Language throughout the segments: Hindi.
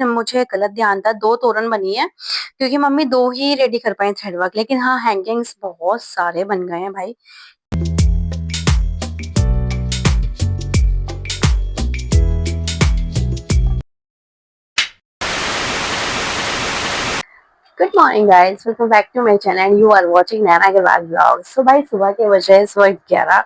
मुझे गलत ध्यान था, 2 तोरण बनी है क्योंकि मम्मी 2 ही रेडी कर पाई थ्रेड वर्क, लेकिन हाँ हैंगिंग्स बहुत सारे बन गए हैं भाई। Good morning guys, welcome back to my channel and you are watching Naina Agarwal blog. So भाई सुबह के बजे सुबह 11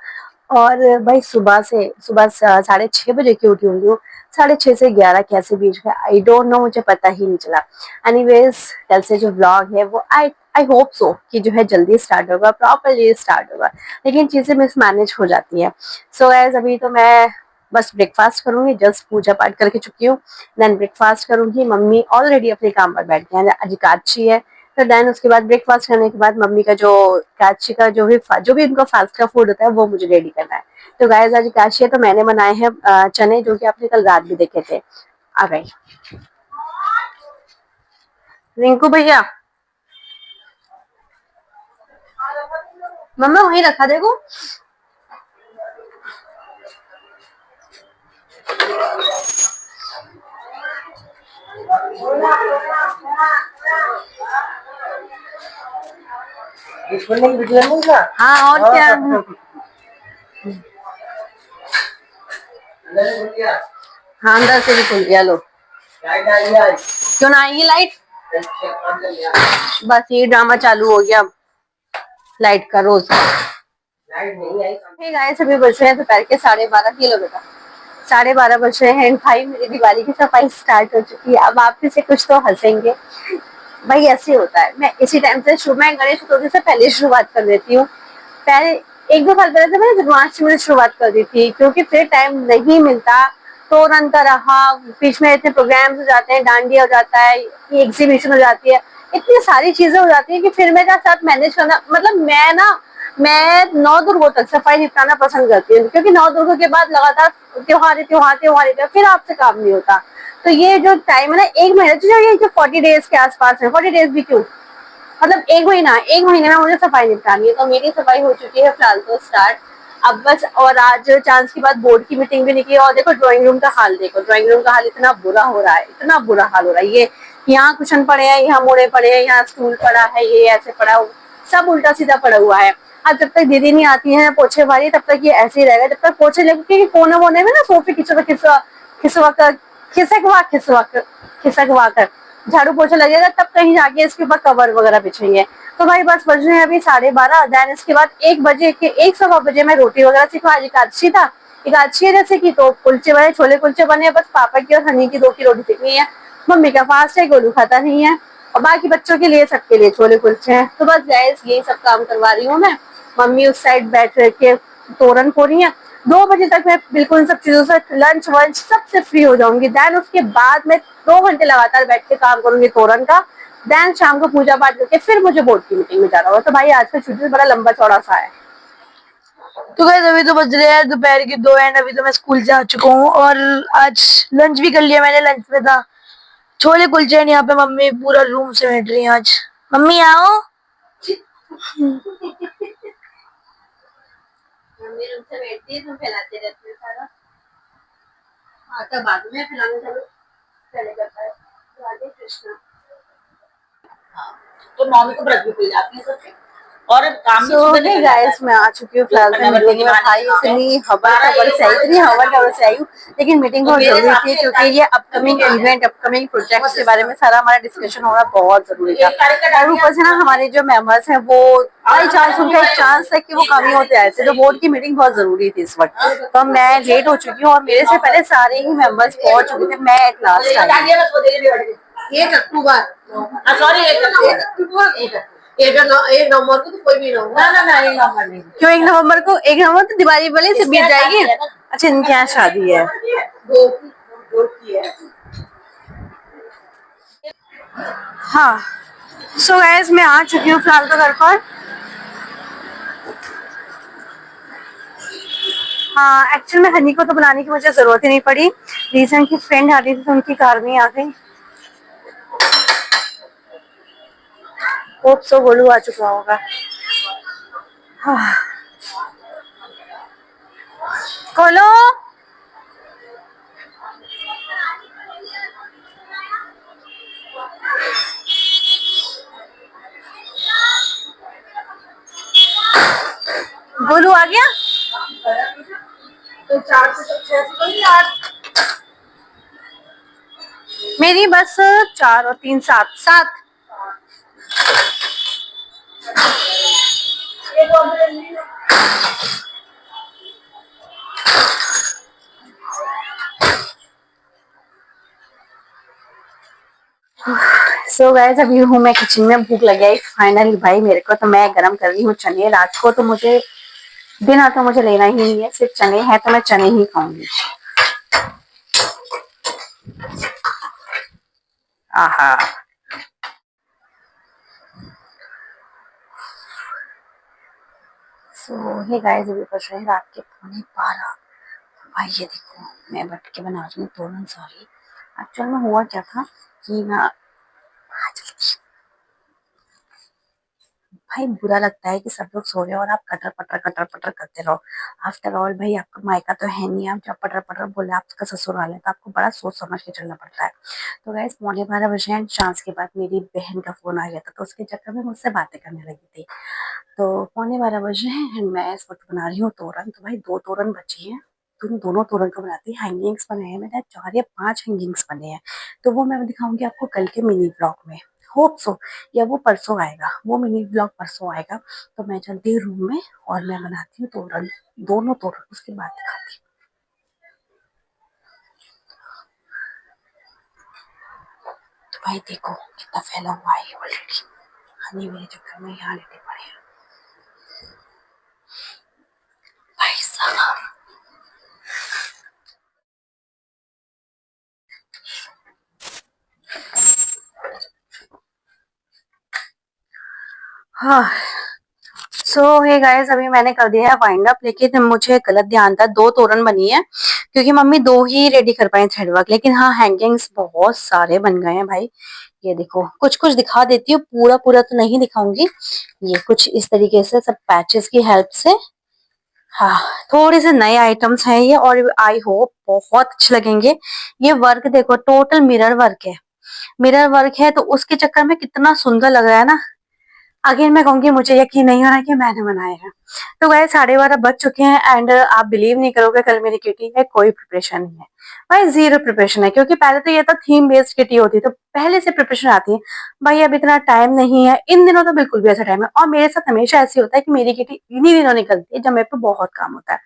और भाई सुबह 6:30 बजे की उठी हुई हूँ। 6:30 से 11 कैसे बीच गया आई डोंट नो, मुझे पता ही नहीं चला। एनीवेज कल से जो ब्लॉग है वो आई आई होप सो कि जो है जल्दी स्टार्ट होगा, प्रॉपरली स्टार्ट होगा, लेकिन चीजें मिसमैनेज हो जाती है। सो गाइस अभी तो मैं बस ब्रेकफास्ट करूंगी, जस्ट पूजा पाठ करके चुकी हूँ। देन ब्रेकफास्ट करूंगी, मम्मी ऑलरेडी अपने काम पर बैठ गए हैं, आज एकादशी है। तो देन उसके बाद ब्रेकफास्ट करने के बाद मम्मी का जो एकादशी का जो भी उनका फास्ट का फूड होता है वो मुझे रेडी करना है। तो गाइस आज एकादशी है तो मैंने बनाए हैं चने, जो कि आपने कल रात भी देखे थे। आ गए रिंकू भैया, मम्मा वहीं रखा देखो। हाँ और क्या, हाँ अंदर से भी खुल गया। लो क्यों ना आएगी लाइट, बस ये ड्रामा चालू हो गया लाइट का रोज। गाइस अभी बज रहे हैं दोपहर के 12:30 किलो बेटा, 12:30 बज रहे हैं भाई। मेरी दिवाली की सफाई स्टार्ट हो चुकी है। अब आप से कुछ तो हंसेंगे भाई, ऐसे होता है। मैं इसी टाइम से मैं गणेश चतुर्थी से पहले शुरुआत कर देती हूँ। पहले 1-2 साल पहले तो मैंने जन्माष्टमी से शुरुआत कर दी थी, क्योंकि फिर टाइम नहीं मिलता। तो रन का रहा, बीच में इतने प्रोग्राम्स हो जाते हैं, डांडिया हो जाता है, एग्जीबिशन हो जाती है, इतनी सारी चीजें हो जाती है कि फिर मेरे साथ मैनेज करना, मतलब मैं 9 दुर्गों तक सफाई निपटाना पसंद करती हूँ, क्योंकि 9 दुर्गों के बाद लगातार त्योहार त्योहार त्योहार, फिर आपसे काम नहीं होता। तो ये जो टाइम है ना, 1 महीने जो ये जो 40 डेज के आसपास है, 40 डेज भी क्यों, मतलब 1 महीने में मुझे सफाई निपटानी है। तो मेरी सफाई हो चुकी है फिलहाल तो स्टार्ट। अब बस, और आज चांस की बात बोर्ड की मीटिंग भी नहीं की। और देखो ड्राइंग रूम का हाल, देखो ड्राइंग रूम का हाल इतना बुरा हो रहा है, इतना बुरा हाल हो रहा है। ये यहाँ कुशन पड़े हैं, यहाँ मोड़े पड़े हैं, यहाँ स्टूल पड़ा है, ये ऐसे पड़ा, सब उल्टा सीधा पड़ा हुआ है। अब जब तक दीदी नहीं आती है पोछे वाली, तब तक ये ऐसे ही रहेगा। जब तक पोछे लगे, क्योंकि कोने वोने में ना सोफे खिसवा कर खिसकवा कर झाड़ू पोछा लगेगा, तब कहीं जाके इसके ऊपर कवर वगैरह बिछेंगे। तो भाई बस बज रहे हैं अभी 12:30। देन इसके बाद 1 सवा बजे मैं रोटी वगैरह सिखवा, आज एकादशी था, एकादशी जैसे की तो कुलचे बने, छोले कुलचे बने, बस पापा की और हनी की 2 की रोटी सिखनी है। मम्मी का फास्ट है, गोलू खाता नहीं है, और बाकी बच्चों के लिए सबके लिए छोले कुलचे हैं। तो बस गैस यही सब काम करवा रही हूँ मैं। मम्मी उस साइड बैठ के तोरन खो रही है। 2 बजे तक मैं बिल्कुल इन सब चीजों से लंच वंच सबसे फ्री हो जाऊंगी। देन उसके बाद मैं 2 घंटे लगातार बैठ के काम करूंगी तोरन का। देन शाम को पूजा पाठ करके फिर मुझे बोर्ड की मीटिंग में जाना होगा। तो भाई आज का शेड्यूल बड़ा लंबा चौड़ा सा है। तो गाइस अभी तो बज रहे हैं दोपहर के 2 एंड अभी तो मैं स्कूल से आ चुका हूँ और आज लंच भी कर लिया मैंने। लंच में था छोले कुलचे। यहाँ पे मम्मी पूरा रूम समेट रही है आज। मम्मी आओ। मम्मी रूम से बैठती है, तुम फैलाते रहते हो सारा आटा, बाद में फैलाना चलो पहले करता है। राधे कृष्णा। तो मम्मी को व्रत भी खुल जाती है सबसे, और काम भी सुबह निकल जाता है। मैं आ चुकी हूँ फिलहाल मीटिंग में। भाई इतनी खबर से आई हूँ, लेकिन मीटिंग बहुत जरूरी थी, क्योंकि ये अपकमिंग इवेंट, अपकमिंग प्रोजेक्ट्स के बारे में सारा हमारा डिस्कशन होना बहुत जरूरी था। और ऊपर से ना हमारे जो मेंबर्स हैं वो बाई चांस, उनका एक चांस है कि वो कमी होते आए थे, तो बोर्ड की मीटिंग बहुत जरूरी थी इस वक्त। तो मैं लेट हो चुकी हूँ और मेरे से पहले सारे ही मेंबर्स पहुंच चुके थे, मैं at last I. 1 October, sorry 1 नवंबर को तो कोई भी ना, 1 नवंबर नहीं। क्यों 1 नवंबर को? 1 नवंबर तो दिवाली वाले से बीत जाएगी। अच्छा इनके यहाँ शादी है। हाँ सो गाइस मैं आ चुकी हूँ फिलहाल तो घर पर। हाँ एक्चुअल में हनी को तो बुलाने की मुझे जरूरत ही नहीं पड़ी। रीजन की फ्रेंड आ रही थी तो उनकी कार में आ गई। होप सो गोलू आ चुका होगा। हाँ। खोलो। गोलू आ गया? तो 4 से 6 से तो नहीं 8। मेरी बस 4 और 3 7 7। एक और मिनट। सो गाइस अभी हूँ मैं किचन में, भूख लग गई फाइनली भाई मेरे को, तो मैं गरम कर रही हूँ चने। रात को तो मुझे डिनर तो मुझे लेना ही नहीं है, सिर्फ चने हैं तो मैं चने ही खाऊंगी। आहा। सो हे गाइस अभी बज रहे हैं रात के 12:15। भाई ये देखो मैं बैठ के बना रही हूँ तोरन सॉरी। एक्चुअल में हुआ क्या था कि ना, भाई बुरा लगता है कि सब लोग सो रहे हो और आप कटर पटर करते रहो। आफ्टर ऑल भाई आपका मायका तो है नहीं, आप जब पटर पटर बोले आपका ससुराल है, तो आपको बड़ा सोच समझ के चलना पड़ता है। तो गैस 12:15 बजे एंड चांस के बाद मेरी बहन का फोन आ गया था, तो उसके चक्कर में मुझसे बातें करने लगी थी। तो 12:15 बजे एंड मैं इस वक्त बना रही हूँ तोरन। तो भाई 2 तोरन बची हैं, तुम दोनों तोरन को बनाती हैंगिंग्स बने हैं, मैंने 4 या 5 हैंगिंग्स बने हैं। तो वो मैं दिखाऊंगी आपको कल के मिनी ब्लॉग में, होप सो, या वो परसों आएगा, वो मिनी ब्लॉग परसों आएगा। तो मैं चलती हूँ रूम में और मैं बनाती हूँ तोरन, दोनों तोरन, उसके बाद दिखाती हूँ। तो भाई देखो कितना फैला हुआ है ऑलरेडी, हनी मेरे चक्कर में यहाँ लेटे पड़े हैं भाई साहब। हाँ। सो हे गाइस अभी मैंने कर दिया है वाइंड अप, लेकिन मुझे गलत ध्यान था, 2 तोरन बनी है क्योंकि मम्मी 2 ही रेडी कर पाए थ्रेड वर्क, लेकिन हाँ हैंगिंग्स बहुत सारे बन गए हैं भाई। ये देखो कुछ कुछ दिखा देती हूँ, पूरा पूरा तो नहीं दिखाऊंगी। ये कुछ इस तरीके से सब पैचेस की हेल्प से, हाँ थोड़े से नए आइटम्स हैं ये, और आई होप बहुत अच्छे लगेंगे। ये वर्क देखो टोटल मिरर वर्क है, मिरर वर्क है तो उसके चक्कर में कितना सुंदर लग रहा है ना। अगेन मैं कहूंगी मुझे यकीन नहीं हो रहा है कि मैंने बनाया है। तो गए 12:30 बज चुके हैं एंड आप बिलीव नहीं करोगे कल मेरी किटी है, कोई प्रिपरेशन नहीं है भाई, जीरो प्रिपरेशन है। क्योंकि पहले तो ये था थीम बेस्ड किटी होती तो पहले से प्रिपरेशन आती है। भाई अब इतना टाइम नहीं है इन दिनों, तो बिल्कुल भी ऐसा टाइम है, और मेरे साथ हमेशा ऐसी होता है कि मेरी किटी इन्हीं दिनों निकलती है जब मेरे पे बहुत काम होता है।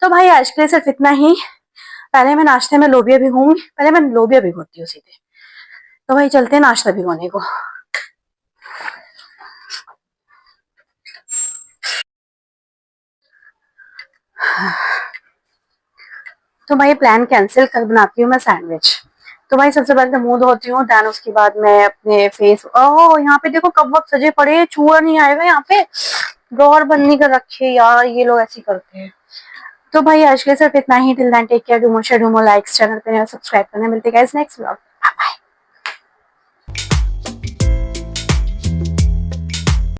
तो भाई आज के लिए सिर्फ इतना ही। पहले मैं नाश्ते में लोबिया भिगूंगी, पहले मैं लोबिया भिगोती हूँ सीधे। तो भाई चलते हैं नाश्ता भिगोने को। तो भाई प्लान कैंसिल, कल बनाती हूँ मैं सैंडविच। तो भाई सबसे पहले तो मुंह धोती हूँ, देन उसके बाद मैं अपने फेस, ओह यहाँ पे देखो कब वक्त सजे पड़े, चूहा नहीं आएगा यहाँ पे, ड्रॉर बंद नहीं कर रखे यार, ये लोग ऐसे करते हैं। तो भाई आज के लिए सिर्फ इतना ही। Till then take care, do more share, do more likes, channel पे सब्सक्राइब करना। मिलते हैं गाइस नेक्स्ट व्लॉग।